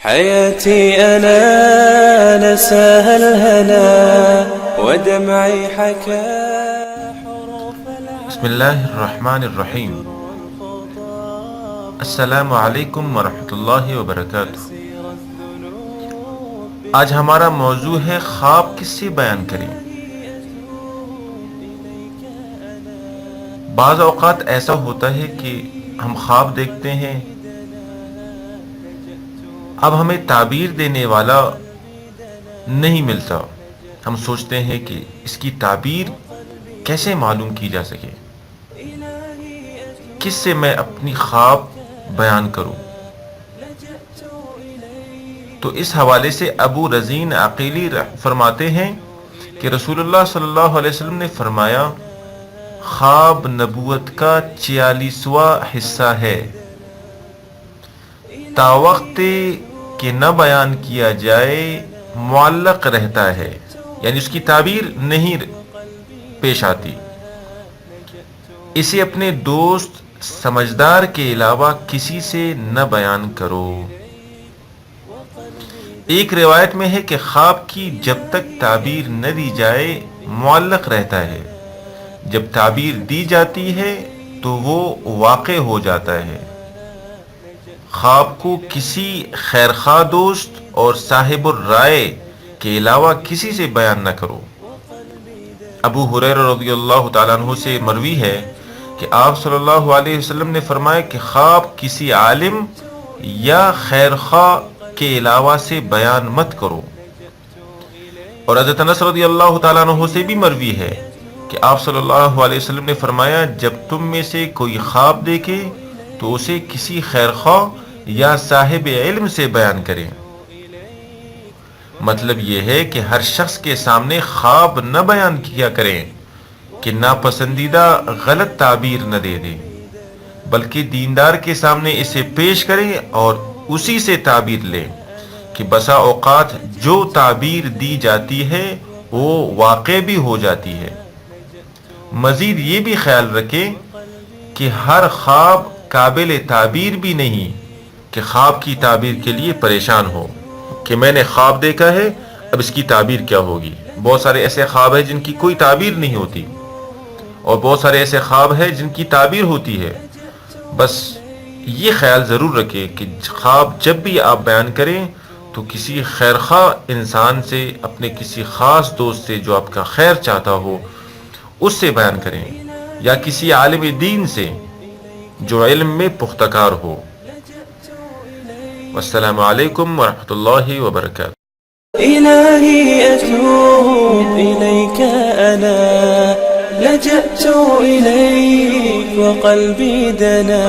حياتي أنا نساها الهنا ودمعي حكى حروف بسم اللہ الرحمن الرحیم۔ السلام علیکم ورحمۃ اللہ وبرکاتہ۔ آج ہمارا موضوع ہے خواب کس سے بیان کریں۔ بعض اوقات ایسا ہوتا ہے کہ ہم خواب دیکھتے ہیں، اب ہمیں تعبیر دینے والا نہیں ملتا۔ ہم سوچتے ہیں کہ اس کی تعبیر کیسے معلوم کی جا سکے، کس سے میں اپنی خواب بیان کروں۔ تو اس حوالے سے ابو رزین عقیلی فرماتے ہیں کہ رسول اللہ صلی اللہ علیہ وسلم نے فرمایا، خواب نبوت کا 46واں حصہ ہے، تا وقت کہ نہ بیان کیا جائے معلق رہتا ہے، یعنی اس کی تعبیر نہیں پیش آتی۔ اسے اپنے دوست سمجھدار کے علاوہ کسی سے نہ بیان کرو۔ ایک روایت میں ہے کہ خواب کی جب تک تعبیر نہ دی جائے معلق رہتا ہے، جب تعبیر دی جاتی ہے تو وہ واقع ہو جاتا ہے۔ خواب کو کسی خیرخواہ دوست اور صاحب الرائے کے علاوہ کسی سے بیان نہ کرو۔ ابو ہریرہ رضی اللہ تعالیٰ عنہ سے مروی ہے کہ آپ صلی اللہ علیہ وسلم نے فرمایا کہ خواب کسی عالم یا خیرخواہ کے علاوہ سے بیان مت کرو۔ اور حضرت انس رضی اللہ تعالیٰ عنہ سے بھی مروی ہے کہ آپ صلی اللہ علیہ وسلم نے فرمایا، جب تم میں سے کوئی خواب دیکھے تو اسے کسی خیرخواہ یا صاحب علم سے بیان کریں۔ مطلب یہ ہے کہ ہر شخص کے سامنے خواب نہ بیان کیا کریں کہ ناپسندیدہ غلط تعبیر نہ دے دیں، بلکہ دیندار کے سامنے اسے پیش کریں اور اسی سے تعبیر لیں کہ بسا اوقات جو تعبیر دی جاتی ہے وہ واقع بھی ہو جاتی ہے۔ مزید یہ بھی خیال رکھیں کہ ہر خواب قابل تعبیر بھی نہیں کہ خواب کی تعبیر کے لیے پریشان ہو کہ میں نے خواب دیکھا ہے، اب اس کی تعبیر کیا ہوگی۔ بہت سارے ایسے خواب ہیں جن کی کوئی تعبیر نہیں ہوتی، اور بہت سارے ایسے خواب ہیں جن کی تعبیر ہوتی ہے۔ بس یہ خیال ضرور رکھیں کہ خواب جب بھی آپ بیان کریں تو کسی خیرخواہ انسان سے، اپنے کسی خاص دوست سے جو آپ کا خیر چاہتا ہو، اس سے بیان کریں، یا کسی عالم دین سے جو علم میں پختہ کار ہو۔ والسلام علیکم ورحمۃ اللہ وبرکاتہ۔ إلهي أتوب إليك أنا لجأت إليك وقلبي دنا،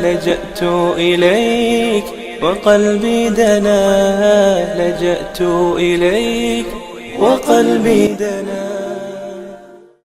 لجأت إليك وقلبي دنا، لجأت إليك وقلبي دنا۔